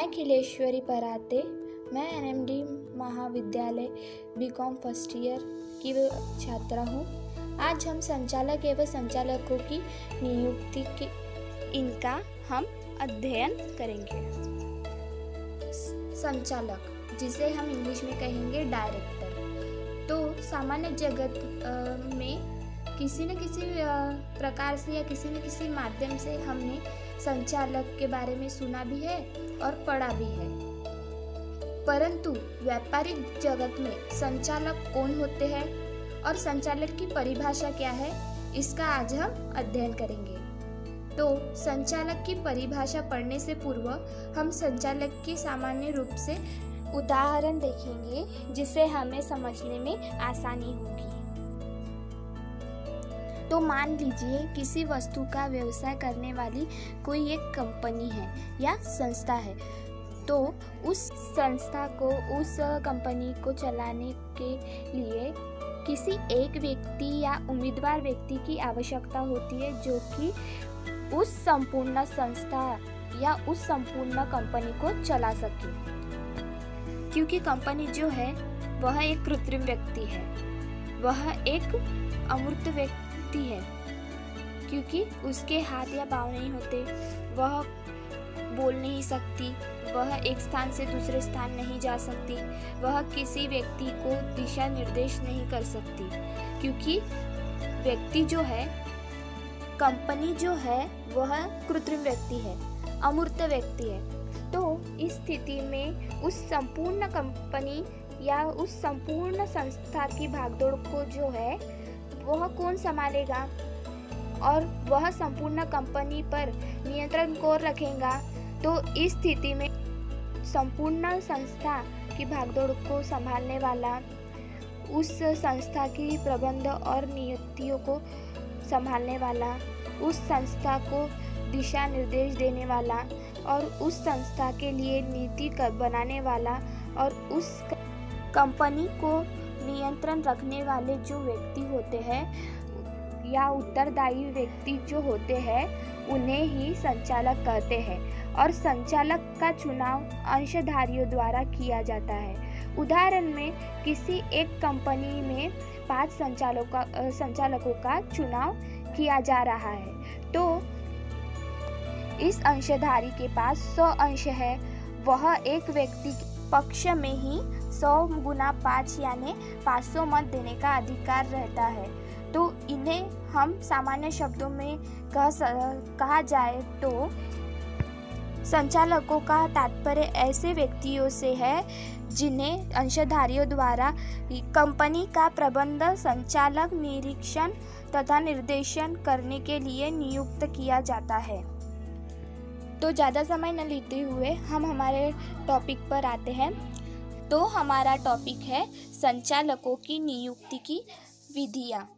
मैं खिलेश्वरी पराते, मैं एनएमडी महाविद्यालय बीकॉम फर्स्ट ईयर की छात्रा हूँ। आज हम संचालक एवं संचालकों की नियुक्ति के इनका हम अध्ययन करेंगे। संचालक, जिसे हम इंग्लिश में कहेंगे डायरेक्टर, तो सामान्य जगत में किसी न किसी प्रकार से या किसी न किसी माध्यम से हमने संचालक के बारे में सुना भी है और पढ़ा भी है। परंतु व्यापारिक जगत में संचालक कौन होते हैं और संचालक की परिभाषा क्या है, इसका आज हम अध्ययन करेंगे। तो संचालक की परिभाषा पढ़ने से पूर्व हम संचालक की सामान्य रूप से उदाहरण देखेंगे, जिससे हमें समझने में आसानी होगी। तो मान लीजिए किसी वस्तु का व्यवसाय करने वाली कोई एक कंपनी है या संस्था है, तो उस संस्था को, उस कंपनी को चलाने के लिए किसी एक व्यक्ति या उम्मीदवार व्यक्ति की आवश्यकता होती है, जो कि उस संपूर्ण संस्था या उस संपूर्ण कंपनी को चला सके। क्योंकि कंपनी जो है वह एक कृत्रिम व्यक्ति है, वह एक अमूर्त व्यक्ति है, क्योंकि उसके हाथ या पाँव नहीं होते, वह बोल नहीं सकती, वह एक स्थान से दूसरे स्थान नहीं जा सकती, वह किसी व्यक्ति को दिशा निर्देश नहीं कर सकती, क्योंकि व्यक्ति जो है, कंपनी जो है, वह कृत्रिम व्यक्ति है, अमूर्त व्यक्ति है। तो इस स्थिति में उस संपूर्ण कंपनी या उस संपूर्ण संस्था की भागदौड़ को जो है वह कौन संभालेगा और वह संपूर्ण कंपनी पर नियंत्रण कौन रखेगा। तो इस स्थिति में संपूर्ण संस्था की भागदौड़ को संभालने वाला, उस संस्था की प्रबंध और नीतियों को संभालने वाला, उस संस्था को दिशा निर्देश देने वाला और उस संस्था के लिए नीति बनाने वाला और उस कंपनी को नियंत्रण रखने वाले जो व्यक्ति होते हैं या उत्तरदायी व्यक्ति जो होते हैं, उन्हें ही संचालक कहते हैं। और संचालक का चुनाव अंशधारियों द्वारा किया जाता है। उदाहरण में किसी एक कंपनी में 5 संचालकों का चुनाव किया जा रहा है, तो इस अंशधारी के पास 100 अंश है, वह एक व्यक्ति के पक्ष में ही 100 गुना 5 यानी 500 मत देने का अधिकार रहता है। तो इन्हें हम सामान्य शब्दों में कहा जाए तो संचालकों का तात्पर्य ऐसे व्यक्तियों से है जिन्हें अंशधारियों द्वारा कंपनी का प्रबंध, संचालक, निरीक्षण तथा निर्देशन करने के लिए नियुक्त किया जाता है। तो ज़्यादा समय न लेते हुए हम हमारे टॉपिक पर आते हैं। तो हमारा टॉपिक है संचालकों की नियुक्ति की विधियाँ।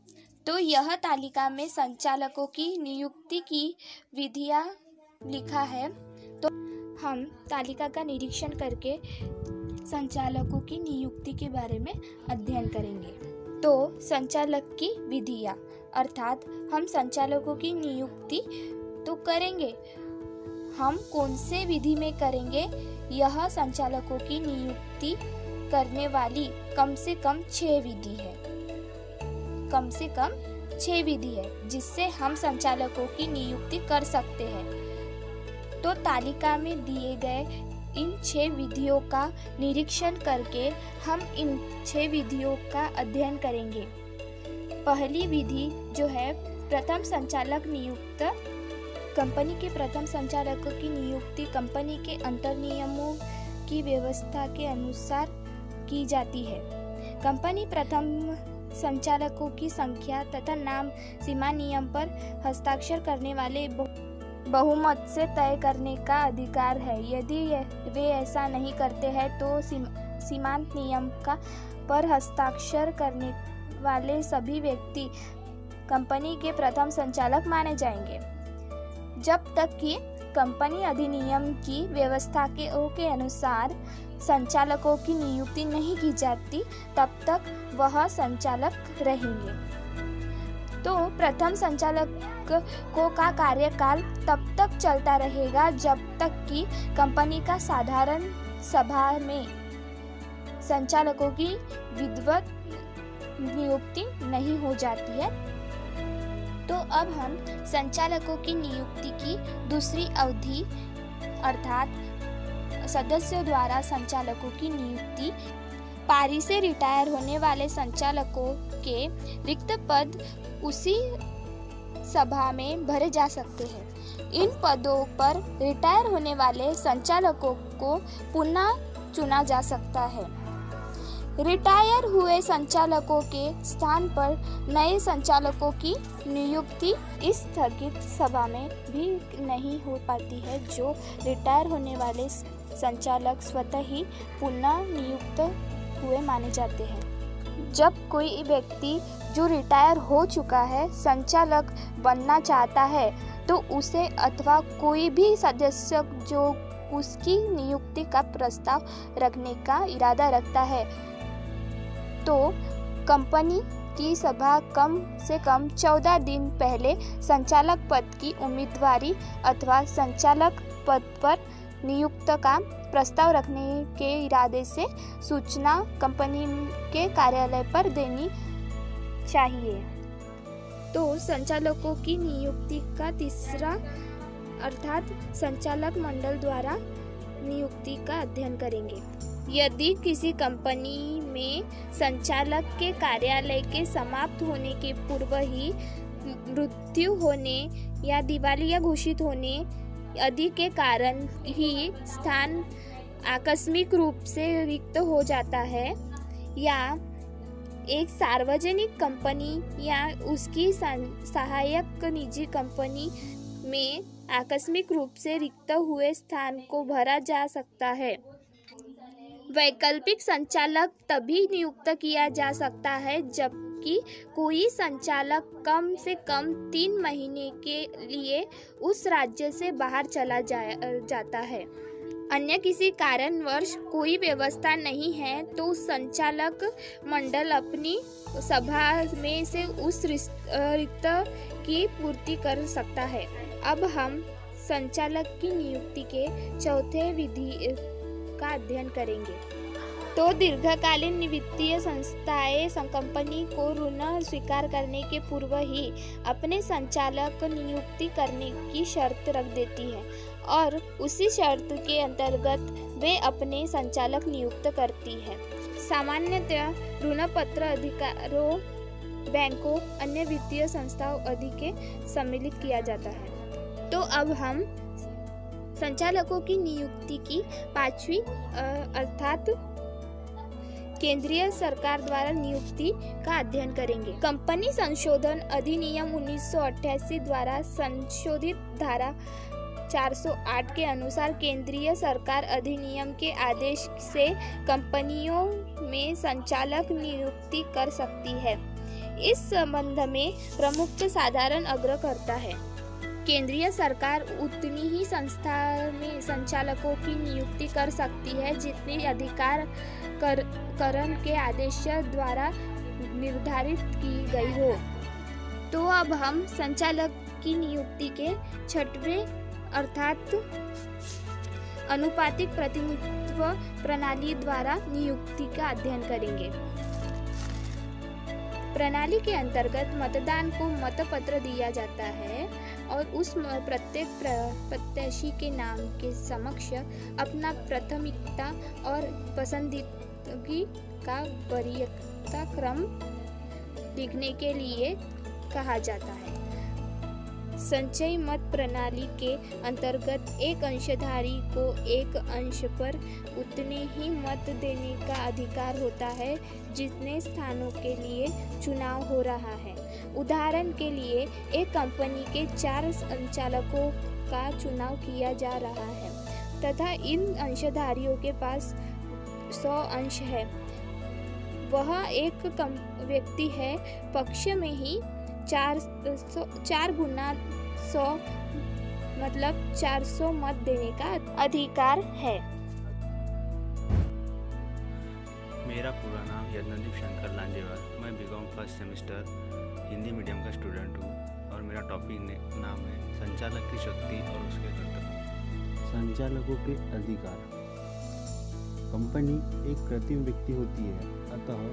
तो यह तालिका में संचालकों की नियुक्ति की विधियाँ लिखा है। तो हम तालिका का निरीक्षण करके संचालकों की नियुक्ति के बारे में अध्ययन करेंगे। तो संचालक की विधियाँ, अर्थात हम संचालकों की नियुक्ति तो करेंगे, हम कौन से विधि में करेंगे। यह संचालकों की नियुक्ति करने वाली कम से कम 6 विधि है, कम से कम 6 विधि है जिससे हम संचालकों की नियुक्ति कर सकते हैं। तो तालिका में दिए गए इन 6 विधियों का निरीक्षण करके हम इन 6 विधियों का अध्ययन करेंगे। पहली विधि जो है, प्रथम संचालक नियुक्त। कंपनी के प्रथम संचालकों की नियुक्ति कंपनी के अंतर नियमों की व्यवस्था के अनुसार की जाती है। कंपनी प्रथम संचालकों की संख्या तथा नाम सीमा नियम पर हस्ताक्षर करने वाले बहुमत से तय करने का अधिकार है। यदि वे ऐसा नहीं करते हैं तो सीमांत नियम पर हस्ताक्षर करने वाले सभी व्यक्ति कंपनी के प्रथम संचालक माने जाएंगे। जब तक कि कंपनी अधिनियम की व्यवस्था के अनुसार संचालकों की नियुक्ति नहीं की जाती, तब तक वह संचालक रहेंगे। तो प्रथम संचालक का कार्यकाल तब तक चलता रहेगा जब तक कि कंपनी का साधारण सभा में संचालकों की विधिवत नियुक्ति नहीं हो जाती है। तो अब हम संचालकों की नियुक्ति की दूसरी अवधि अर्थात सदस्यों द्वारा संचालकों की नियुक्ति। पारी से रिटायर होने वाले संचालकों के रिक्त पद उसी सभा में भरे जा सकते हैं। इन पदों पर रिटायर होने वाले संचालकों को पुनः चुना जा सकता है। रिटायर हुए संचालकों के स्थान पर नए संचालकों की नियुक्ति इस स्थगित सभा में भी नहीं हो पाती है, जो रिटायर होने वाले संचालक स्वतः ही पुनः नियुक्त हुए माने जाते हैं। जब कोई व्यक्ति जो रिटायर हो चुका है संचालक बनना चाहता है तो उसे अथवा कोई भी सदस्य जो उसकी नियुक्ति का प्रस्ताव रखने का इरादा रखता है तो कंपनी की सभा कम से कम 14 दिन पहले संचालक पद की उम्मीदवारी अथवा संचालक पद पर नियुक्त का प्रस्ताव रखने के इरादे से सूचना कंपनी के कार्यालय पर देनी चाहिए। तो संचालकों की नियुक्ति का तीसरा अर्थात संचालक मंडल द्वारा नियुक्ति का अध्ययन करेंगे। यदि किसी कंपनी में संचालक के कार्यालय के समाप्त होने के पूर्व ही मृत्यु होने या दिवालिया घोषित होने आदि के कारण ही स्थान आकस्मिक रूप से रिक्त हो जाता है या एक सार्वजनिक कंपनी या उसकी सहायक निजी कंपनी में आकस्मिक रूप से रिक्त हुए स्थान को भरा जा सकता है। वैकल्पिक संचालक तभी नियुक्त किया जा सकता है जबकि कोई संचालक कम से कम 3 महीने के लिए उस राज्य से बाहर चला जाता है। अन्य किसी कारणवश कोई व्यवस्था नहीं है तो संचालक मंडल अपनी सभा में से उस रिक्त की पूर्ति कर सकता है। अब हम संचालक की नियुक्ति के चौथे विधि का अध्ययन करेंगे। तो दीर्घकालीन वित्तीय संस्थाएं कंपनी को ऋण स्वीकार करने के पूर्व ही अपने संचालक नियुक्ति करने की शर्त रख देती है और उसी शर्त के अंतर्गत वे अपने संचालक नियुक्त करती है। सामान्यतः ऋण पत्र अधिकारों बैंकों अन्य वित्तीय संस्थाओं आदि के सम्मिलित किया जाता है। तो अब हम संचालकों की नियुक्ति की 5वीं अर्थात केंद्रीय सरकार द्वारा नियुक्ति का अध्ययन करेंगे। कंपनी संशोधन अधिनियम 1988 द्वारा संशोधित धारा 408 के अनुसार केंद्रीय सरकार अधिनियम के आदेश से कंपनियों में संचालक नियुक्ति कर सकती है। इस संबंध में प्रमुख साधारण आग्रह करता है। केंद्रीय सरकार उतनी ही संस्था में संचालकों की नियुक्ति कर सकती है जितनी अधिकार करण के आदेश द्वारा निर्धारित की गई हो। तो अब हम संचालक की नियुक्ति के 6वें अर्थात अनुपातिक प्रतिनिधित्व प्रणाली द्वारा नियुक्ति का अध्ययन करेंगे। प्रणाली के अंतर्गत मतदान को मतपत्र दिया जाता है और उस प्रत्येक प्रत्याशी के नाम के समक्ष अपना प्राथमिकता और पसंदीदगी का वरीयता क्रम लिखने के लिए कहा जाता है। संचयी मत प्रणाली के अंतर्गत एक अंशधारी को एक अंश पर उतने ही मत देने का अधिकार होता है जितने स्थानों के लिए चुनाव हो रहा है। उदाहरण के लिए एक कंपनी के 4 संचालकों का चुनाव किया जा रहा है तथा इन अंशधारियों के पास 100 अंश है। वह एक व्यक्ति है पक्ष में ही 4 गुना 100 मतलब 400 मत देने का अधिकार है। मेरा पूरा नाम यज्ञदीप शंकर लांजेवाल। मैं BCom first semester Hindi medium का स्टूडेंट हूँ और मेरा टॉपिक नाम है संचालक की शक्ति और उसके कर्तव्य। संचालकों के अधिकार। कंपनी एक कृत्रिम व्यक्ति होती है, अतः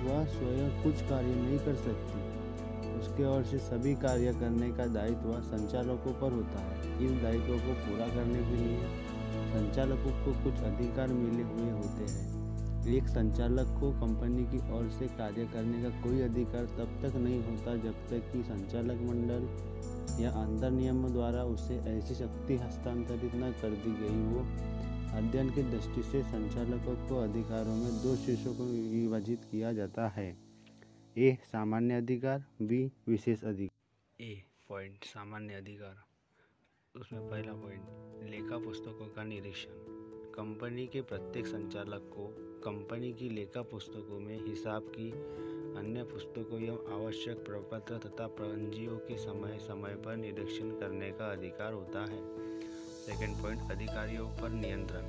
वह स्वयं कुछ कार्य नहीं कर सकती। उसके ओर से सभी कार्य करने का दायित्व संचालकों पर होता है। इन दायित्वों को पूरा करने के लिए संचालकों को कुछ अधिकार मिले हुए होते हैं। एक संचालक को कंपनी की ओर से कार्य करने का कोई अधिकार तब तक नहीं होता जब तक कि संचालक मंडल या अंतर नियमों द्वारा उसे ऐसी शक्ति हस्तांतरित न कर दी गई हो। अध्ययन की दृष्टि से संचालकों को अधिकारों में दो शीर्षों को विभाजित किया जाता है। ए सामान्य अधिकार, बी विशेष अधिकार। ए पॉइंट सामान्य अधिकार। उसमें पहला पॉइंट लेखा पुस्तकों का निरीक्षण। कंपनी के प्रत्येक संचालक को कंपनी की लेखा पुस्तकों में हिसाब की अन्य पुस्तकों एवं आवश्यक प्रपत्र तथा पंजियों के समय समय पर निरीक्षण करने का अधिकार होता है। सेकंड पॉइंट अधिकारियों पर नियंत्रण।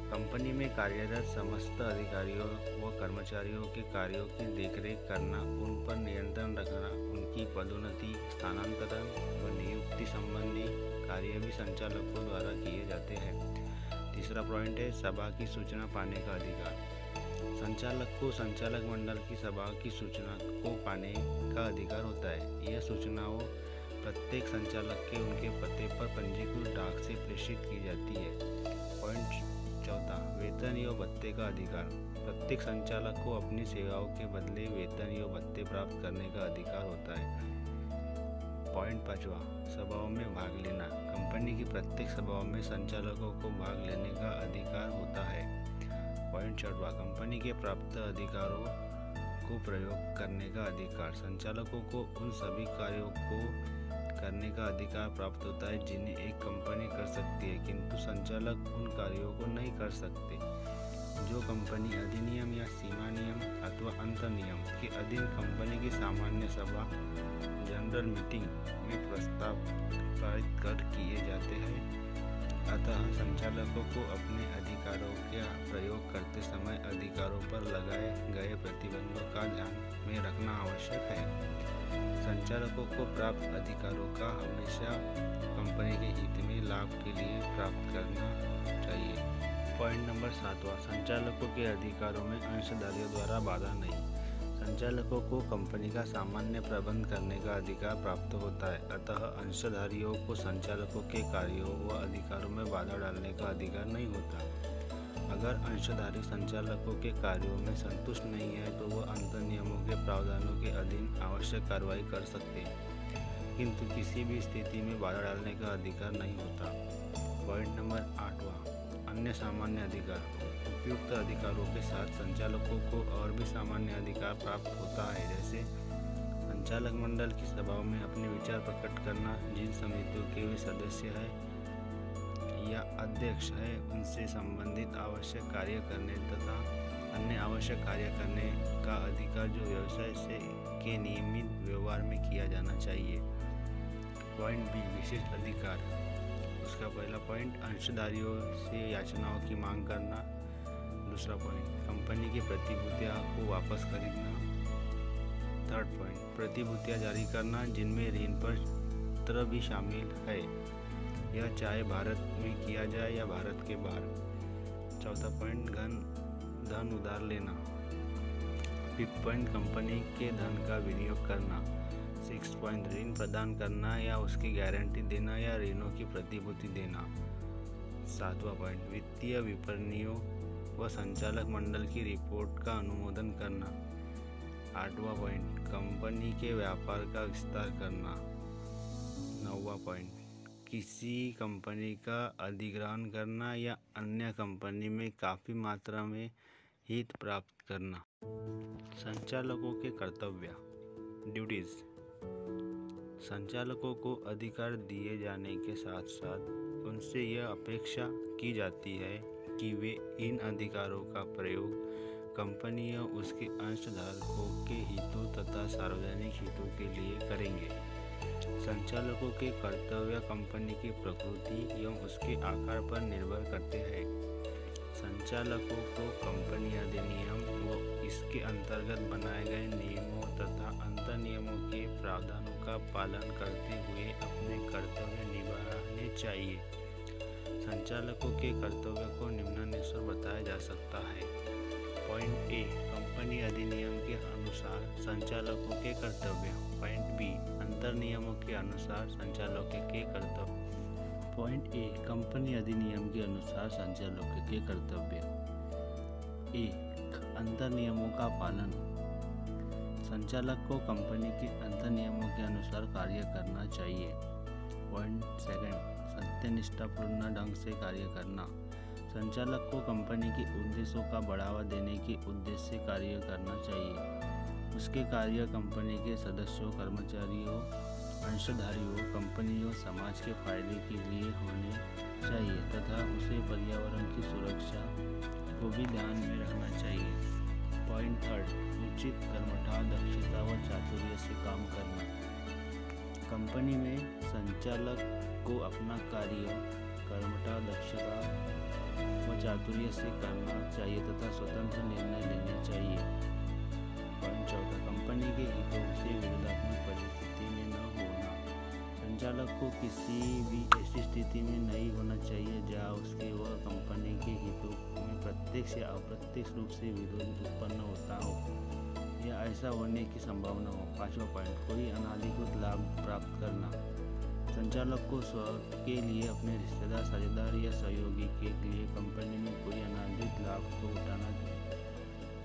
कंपनी में कार्यरत समस्त अधिकारियों व कर्मचारियों के कार्यों की देखरेख करना, उन पर नियंत्रण रखना, उनकी पदोन्नति, स्थानांतरण व नियुक्ति संबंधी कार्य भी संचालकों द्वारा किए जाते हैं। तीसरा पॉइंट है सभा की सूचना पाने का अधिकार। संचालक को संचालक मंडल की सभा की सूचना को पाने का अधिकार होता है। यह सूचनाओं प्रत्येक संचालक के उनके पते पर पंजीकृत डाक से प्रेषित की जाती है। पॉइंट चौथा वेतन एवं भत्ते का अधिकार। प्रत्येक संचालक को अपनी सेवाओं के बदले वेतन एवं भत्ते प्राप्त करने का अधिकार होता है। पॉइंट पांचवा सभाओं में भाग लेना। कंपनी की प्रत्येक सभाओं में संचालकों को भाग लेने का अधिकार होता है। पॉइंट छठवां कंपनी के प्राप्त अधिकारों को प्रयोग करने का अधिकार। संचालकों को उन सभी कार्यों को करने का अधिकार प्राप्त होता है जिन्हें एक कंपनी कर सकती है, किंतु संचालक उन कार्यों को नहीं कर सकते जो कंपनी अधिनियम या सीमा नियम अथवा अंतर नियम के अधीन कंपनी की सामान्य सभा जनरल मीटिंग में प्रस्ताव पारित कर किए जाते हैं। अतः संचालकों को अपने अधिकारों का प्रयोग करते समय अधिकारों पर लगाए गए प्रतिबंधों का ध्यान में रखना आवश्यक है। संचालकों को प्राप्त अधिकारों का हमेशा कंपनी के हित में लाभ के लिए प्राप्त करना चाहिए। पॉइंट नंबर 7वां संचालकों के अधिकारों में अंशधारियों द्वारा बाधा नहीं। संचालकों को कंपनी का सामान्य प्रबंध करने का अधिकार प्राप्त होता है, अतः अंशधारियों को संचालकों के कार्यों व अधिकारों में बाधा डालने का अधिकार नहीं होता। अगर अंशधारी संचालकों के कार्यों में संतुष्ट नहीं है तो वह अंतर नियमों के प्रावधानों के अधीन आवश्यक कार्रवाई कर सकते हैं, किंतु किसी भी स्थिति में बाधा डालने का अधिकार नहीं होता। पॉइंट नंबर 8वां अन्य सामान्य अधिकार। उपयुक्त अधिकारों के साथ संचालकों को और भी सामान्य अधिकार प्राप्त होता है, जैसे संचालक मंडल की सभाओं में अपने विचार प्रकट करना, जिन समितियों के वे सदस्य हैं या अध्यक्ष है उनसे संबंधित आवश्यक कार्य करने तथा अन्य आवश्यक कार्य करने का अधिकार जो व्यवसाय से के नियमित व्यवहार में किया जाना चाहिए। पॉइंट बी विशेष अधिकार। उसका पहला पॉइंट अंशधारियों से याचनाओं की मांग करना। दूसरा पॉइंट कंपनी की प्रतिभूतियां को वापस खरीदना। थर्ड पॉइंट प्रतिभूतियां जारी करना जिनमें ऋण पत्र भी शामिल है, यह चाहे भारत में किया जाए या भारत के बाहर। चौथा पॉइंट धन उधार लेना। फिफ्थ पॉइंट कंपनी के धन का विनियोग करना। 6 पॉइंट ऋण प्रदान करना या उसकी गारंटी देना या ऋणों की प्रतिभूति देना। 7वां पॉइंट वित्तीय विपणियों व संचालक मंडल की रिपोर्ट का अनुमोदन करना। 8वां पॉइंट कंपनी के व्यापार का विस्तार करना। 9वां पॉइंट किसी कंपनी का अधिग्रहण करना या अन्य कंपनी में काफ़ी मात्रा में हित प्राप्त करना। संचालकों के कर्तव्य ड्यूटीज़। संचालकों को अधिकार दिए जाने के साथ साथ उनसे यह अपेक्षा की जाती है कि वे इन अधिकारों का प्रयोग कंपनी या उसके अंशधारकों के हितों तथा सार्वजनिक हितों के लिए करेंगे। संचालकों के कर्तव्य कंपनी की प्रकृति एवं उसके आकार पर निर्भर करते हैं। संचालकों को कंपनी अधिनियम व इसके अंतर्गत बनाए गए नियम का पालन करते हुए अपने कर्तव्य निभाने चाहिए। संचालकों के कर्तव्य को निम्नानुसार बताया जा सकता है। पॉइंट ए, कंपनी अधिनियम के अनुसार संचालकों के कर्तव्य। पॉइंट बी, अंतर नियमों के अनुसार संचालकों के कर्तव्य। पॉइंट ए, कंपनी अधिनियम के अनुसार संचालकों के कर्तव्य। ए, अंतर नियमों का पालन। संचालक को कंपनी के अंतर नियमों के अनुसार कार्य करना चाहिए। पॉइंट सेकंड, सत्यनिष्ठापूर्ण ढंग से कार्य करना। संचालक को कंपनी के उद्देश्यों का बढ़ावा देने के उद्देश्य से कार्य करना चाहिए। उसके कार्य कंपनी के सदस्यों, कर्मचारियों, अंशधारियों, कंपनी और समाज के फायदे के लिए होने चाहिए तथा उसे पर्यावरण की सुरक्षा को भी ध्यान में रखना चाहिए। पॉइंट थर्ड, उचित कर्मठा, दक्षता व चातुर्य से काम करना। कंपनी में संचालक को अपना कार्य कर्मठा, दक्षता व चातुर्य से करना चाहिए तथा स्वतंत्र निर्णय लेने चाहिए। पॉइंट चौथा, कंपनी के हितों से विरोधात्मक परिस्थिति में न होना। संचालक को किसी भी ऐसी स्थिति में नहीं होना चाहिए जहां उसके व कंपनी के हितों में प्रत्यक्ष या अप्रत्यक्ष रूप से विरोध उत्पन्न होता हो या ऐसा होने की संभावना हो। पांचवा पॉइंट, कोई अनाधिकृत लाभ प्राप्त करना। संचालक को स्वयं के लिए, अपने रिश्तेदार, साझेदार या सहयोगी के लिए कंपनी में कोई अनाधिकृत लाभ को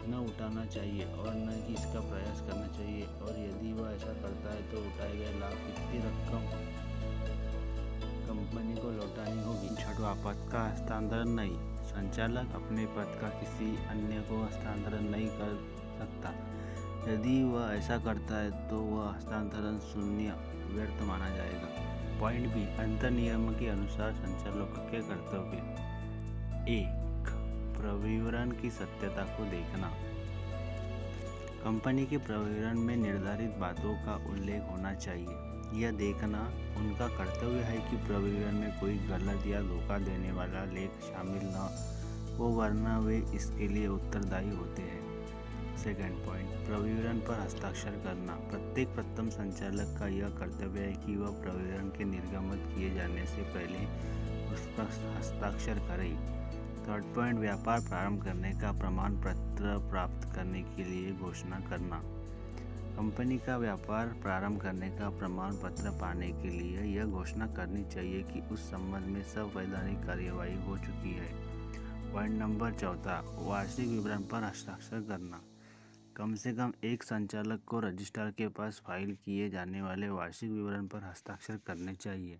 न उठाना चाहिए और न कि इसका प्रयास करना चाहिए, और यदि वह ऐसा करता है तो उठाए गए लाभ की रकम कंपनी को लौटानी होगी। छठवां, पद का हस्तांतरण नहीं। संचालक अपने पद का किसी अन्य को हस्तांतरण नहीं कर सकता। यदि वह ऐसा करता है तो वह हस्तांतरण शून्य व्यर्थ माना जाएगा। पॉइंट बी, अंतर नियम के अनुसार संचालकों के कर्तव्य। एक, प्रविवरण की सत्यता को देखना। कंपनी के प्रविवरण में निर्धारित बातों का उल्लेख होना चाहिए। यह देखना उनका कर्तव्य है कि प्रविवरण में कोई गलत या धोखा देने वाला लेख शामिल न हो, वरना वे इसके लिए उत्तरदायी होते हैं। सेकंड पॉइंट, प्रविवरण पर हस्ताक्षर करना। प्रत्येक प्रथम संचालक का यह कर्तव्य है कि वह प्रविवरण के निर्गमित किए जाने से पहले उस पर हस्ताक्षर करे। थर्ड पॉइंट, व्यापार प्रारंभ करने का प्रमाण पत्र प्राप्त करने के लिए घोषणा करना। कंपनी का व्यापार प्रारंभ करने का प्रमाण पत्र पाने के लिए यह घोषणा करनी चाहिए कि उस संबंध में सब वैधानिक कार्यवाही हो चुकी है। पॉइंट नंबर चौथा, वार्षिक विवरण पर हस्ताक्षर करना। कम से कम एक संचालक को रजिस्ट्रार के पास फाइल किए जाने वाले वार्षिक विवरण पर हस्ताक्षर करने चाहिए।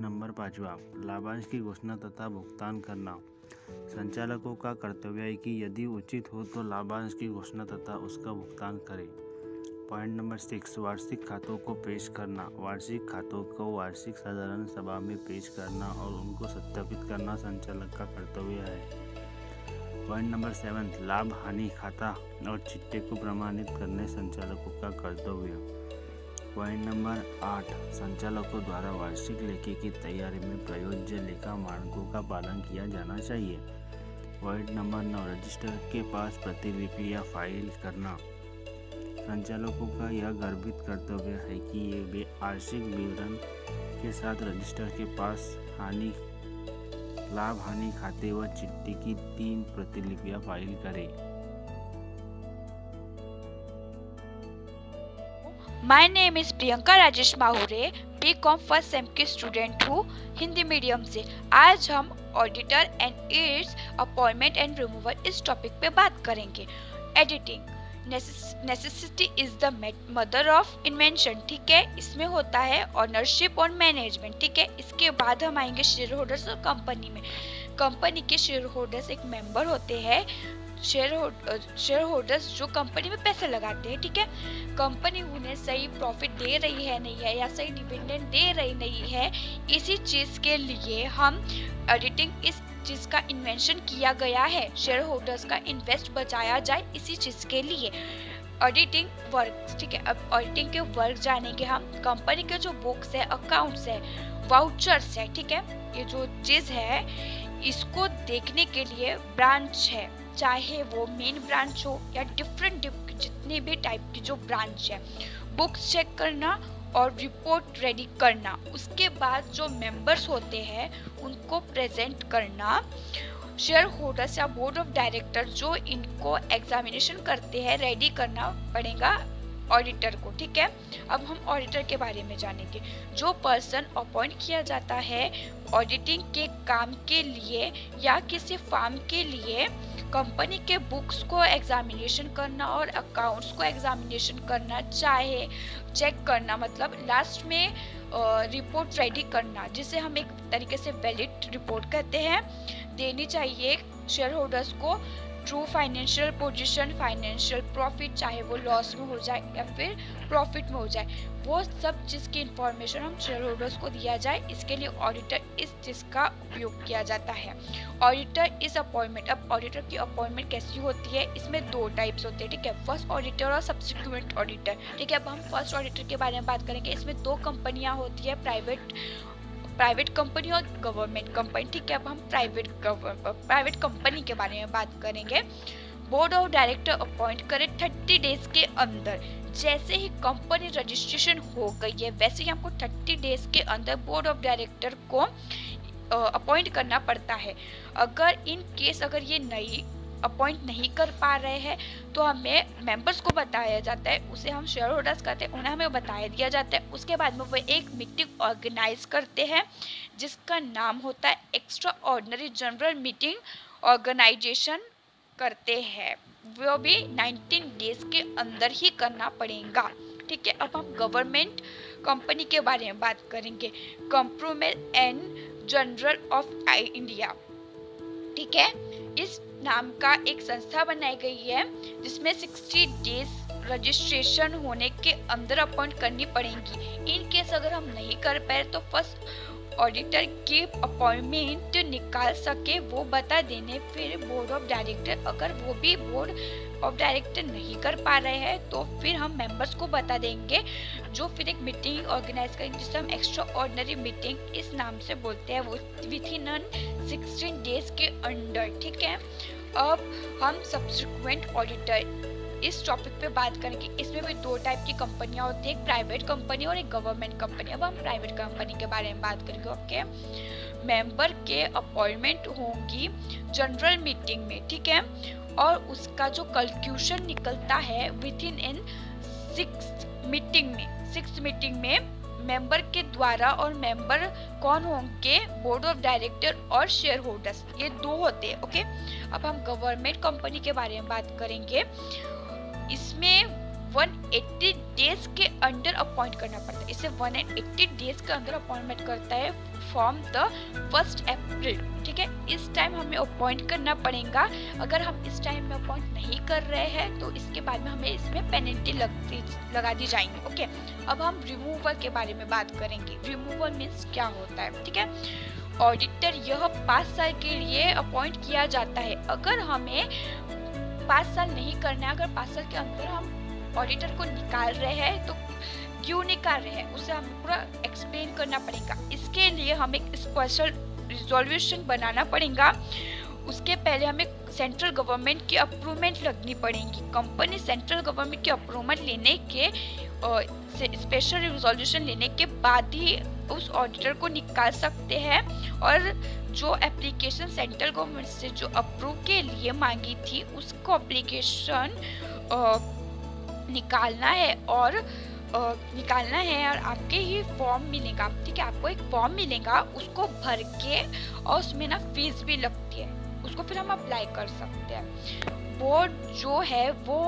नंबर पाँचवा, लाभांश की घोषणा तथा भुगतान करना। संचालकों का कर्तव्य है कि यदि उचित हो तो लाभांश की घोषणा तथा उसका भुगतान करें। पॉइंट नंबर 6, वार्षिक खातों को पेश करना। वार्षिक खातों को वार्षिक साधारण सभा में पेश करना और उनको सत्यापित करना संचालक का कर्तव्य है। पॉइंट नंबर 7, लाभ हानि खाता और चिट्ठे को प्रमाणित करने संचालकों का कर्तव्य। पॉइंट नंबर 8, संचालकों द्वारा वार्षिक लेखे की तैयारी में प्रयोज्य लेखा मानकों का पालन किया जाना चाहिए। पॉइंट नंबर 9, रजिस्टर के पास प्रतिलिपि या फाइल करना। संचालकों का यह गर्भित कर्तव्य है कि ये वे वार्षिक विवरण के साथ रजिस्टर के पास लाभ हानि खाते व चिट्ठी की 3 प्रतिलिपियां फाइल करें। My name is Priyanka Rajesh Mahure, BCom first sem की स्टूडेंट हूँ हिंदी मीडियम से। आज हम auditor and its appointment and removal इस टॉपिक पे बात करेंगे। Editing, necessity is the mother of invention. ठीक है, इसमें होता है ऑनरशिप और मैनेजमेंट। ठीक है, इसके बाद हम आएंगे शेयर होल्डर्स और कंपनी में। कंपनी के शेयर होल्डर्स एक मेंबर होते हैं, शेयर होल्डर्स जो कंपनी में पैसे लगाते हैं। ठीक है, कंपनी उन्हें सही प्रॉफिट दे रही है नहीं है या सही डिविडेंड दे रही नहीं है, इसी चीज के लिए हम ऑडिटिंग इस चीज का इन्वेंशन किया गया है। शेयर होल्डर्स का इन्वेस्ट बचाया जाए इसी चीज के लिए ऑडिटिंग वर्क। ठीक है, अब ऑडिटिंग के वर्क जानेंगे हम। कंपनी के जो बुक्स है, अकाउंट्स है, वाउचर्स है, ठीक है, ये जो चीज है इसको देखने के लिए ब्रांच है, चाहे वो मेन ब्रांच हो या डिफरेंट जितने भी टाइप की जो ब्रांच है, बुक्स चेक करना और रिपोर्ट रेडी करना, उसके बाद जो मेंबर्स होते हैं उनको प्रेजेंट करना, शेयर होल्डर्स या बोर्ड ऑफ डायरेक्टर जो इनको एग्जामिनेशन करते हैं रेडी करना पड़ेगा ऑडिटर को। ठीक है, अब हम ऑडिटर के बारे में जानेंगे। जो पर्सन अपॉइंट किया जाता है ऑडिटिंग के काम के लिए या किसी फर्म के लिए कंपनी के बुक्स को एग्जामिनेशन करना और अकाउंट्स को एग्जामिनेशन करना, चाहे चेक करना, मतलब लास्ट में रिपोर्ट रेडी करना, जिसे हम एक तरीके से वैलिड रिपोर्ट कहते हैं, देनी चाहिए शेयर होल्डर्स को। True financial position, financial profit, चाहे वो लॉस में हो जाए या फिर प्रॉफिट में हो जाए, वो सब चीज़ की इंफॉर्मेशन हम शेयर होल्डर्स को दिया जाए। इसके लिए ऑडिटर इस चीज़ का उपयोग किया जाता है। ऑडिटर इस अपॉइंटमेंट, अब ऑडिटर की अपॉइंटमेंट कैसी होती है, इसमें 2 टाइप्स होते हैं। ठीक है, फर्स्ट ऑडिटर और सब्सिक्वेंट ऑडिटर। ठीक है, अब हम फर्स्ट ऑडिटर के बारे में बात करेंगे। इसमें 2 कंपनियाँ होती है, प्राइवेट कंपनी और गवर्नमेंट कंपनी। ठीक है, अब हम प्राइवेट कंपनी के बारे में बात करेंगे। बोर्ड ऑफ डायरेक्टर अपॉइंट करें 30 डेज के अंदर। जैसे ही कंपनी रजिस्ट्रेशन हो गई है वैसे ही हमको 30 डेज के अंदर बोर्ड ऑफ डायरेक्टर को अपॉइंट करना पड़ता है। अगर इन केस अगर ये नई अपॉइंट नहीं कर पा रहे हैं तो हमें मेंबर्स को बताया जाता है, उसे हम शेयर होल्डर्स कहते हैं, उन्हें हमें बताया दिया जाता है। उसके बाद में वो एक मीटिंग ऑर्गेनाइज करते हैं जिसका नाम होता है extraordinary general meeting organisation करते हैं। वो भी 19 डेज के अंदर ही करना पड़ेगा। ठीक है, अब हम गवर्नमेंट कंपनी के बारे में बात करेंगे। कंप्रोमेल एंड जनरल ऑफ इंडिया। ठीक है, इस नाम का एक संस्था बनाई गई है जिसमें 60 डेज रजिस्ट्रेशन होने के अंदर अपॉइंट करनी पड़ेगी। इन केस अगर हम नहीं कर पाए तो फर्स्ट ऑडिटर की अपॉइंटमेंट निकाल सके वो बता देने। फिर बोर्ड ऑफ डायरेक्टर, अगर वो भी बोर्ड ऑफ डायरेक्टर नहीं कर पा रहे हैं तो फिर हम मेंबर्स को बता देंगे, जो फिर एक मीटिंग ऑर्गेनाइज करेंगे जिसे हम एक्स्ट्रा ऑर्डिनरी मीटिंग इस नाम से बोलते हैं, वो विद इन 16 डेज के अंडर। ठीक है, अब हम सब्सिक्वेंट ऑडिटर इस टॉपिक पे बात करेंगे। इसमें भी 2 टाइप की कंपनियां होती है, एक प्राइवेट कंपनी और एक गवर्नमेंट कंपनी। अब हम प्राइवेट कंपनी के बारे में बात करेंगे। ओके, मेंबर के अपॉइंटमेंट होंगी जनरल मीटिंग में। ठीक है, और उसका जो कंक्लूजन निकलता है विद इन 6 मीटिंग में मेंबर के द्वारा। और मेंबर कौन होंगे, बोर्ड ऑफ डायरेक्टर और शेयर होल्डर्स, ये 2 होते हैं। ओके, अब हम गवर्नमेंट कंपनी के बारे में बात करेंगे। इसमें 180 डेज के अंदर अपॉइंट करना पड़ता है। इसे 180 डेज के अंदर अपॉइंटमेंट करता है फ्रॉम द 1 अप्रैल। ठीक है, इस टाइम हमें अपॉइंट करना पड़ेगा। अगर हम इस टाइम में अपॉइंट नहीं कर रहे हैं तो इसके बाद में हमें इसमें पेनल्टी लगा दी जाएंगी। ओके, अब हम रिमूवल के बारे में बात करेंगे। रिमूवल मीन्स क्या होता है। ठीक है, ऑडिटर यह 5 साल के लिए अपॉइंट किया जाता है। अगर हमें 5 साल नहीं करना है, अगर 5 साल के अंदर हम ऑडिटर को निकाल रहे हैं तो क्यों निकाल रहे हैं उसे हमें पूरा एक्सप्लेन करना पड़ेगा। इसके लिए हमें एक स्पेशल रिजोल्यूशन बनाना पड़ेगा। उसके पहले हमें सेंट्रल गवर्नमेंट की अप्रूवमेंट लगनी पड़ेगी। कंपनी सेंट्रल गवर्नमेंट की अप्रूवमेंट लेने के स्पेशल रिजोल्यूशन लेने के बाद ही उस ऑडिटर को निकाल सकते हैं। और जो एप्लीकेशन सेंट्रल गवर्नमेंट से जो अप्रूव के लिए मांगी थी उसको एप्लीकेशन निकालना है और आपके ही फॉर्म मिलेगा। ठीक है, आपको एक फॉर्म मिलेगा, उसको भर के और उसमें ना फीस भी लगती है, उसको फिर हम अप्लाई कर सकते हैं। बोर्ड जो है वो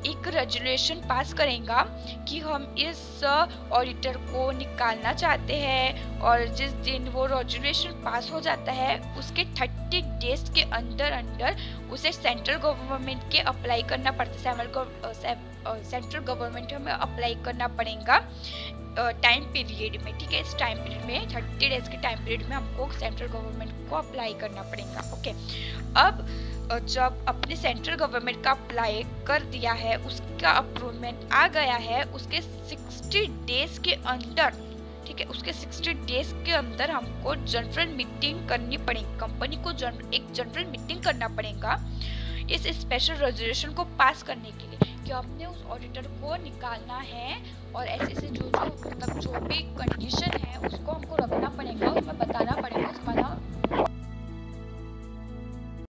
एक रेजोल्यूशन पास करेगा कि हम इस ऑडिटर को निकालना चाहते हैं, और जिस दिन वो रेजोल्यूशन पास हो जाता है उसके 30 डेज के अंदर उसे सेंट्रल गवर्नमेंट के अप्लाई करना पड़ता है। सेंट्रल गवर्नमेंट हमें अप्लाई करना पड़ेगा टाइम पीरियड में। ठीक है, इस टाइम पीरियड में 30 डेज के टाइम पीरियड में हमको सेंट्रल गवर्नमेंट को अप्लाई करना पड़ेगा। ओके, अब जब अपने सेंट्रल गवर्नमेंट का अप्लाई कर दिया है, उसका अप्रूवमेंट आ गया है, उसके 60 डेज के अंदर, ठीक है, उसके 60 डेज के अंदर हमको जनरल मीटिंग करनी पड़ेगी। कंपनी को एक जनरल मीटिंग करना पड़ेगा इस स्पेशल रेजोल्यूशन को पास करने के लिए कि हमने उस ऑडिटर को निकालना है और ऐसे जो मतलब जो भी कंडीशन है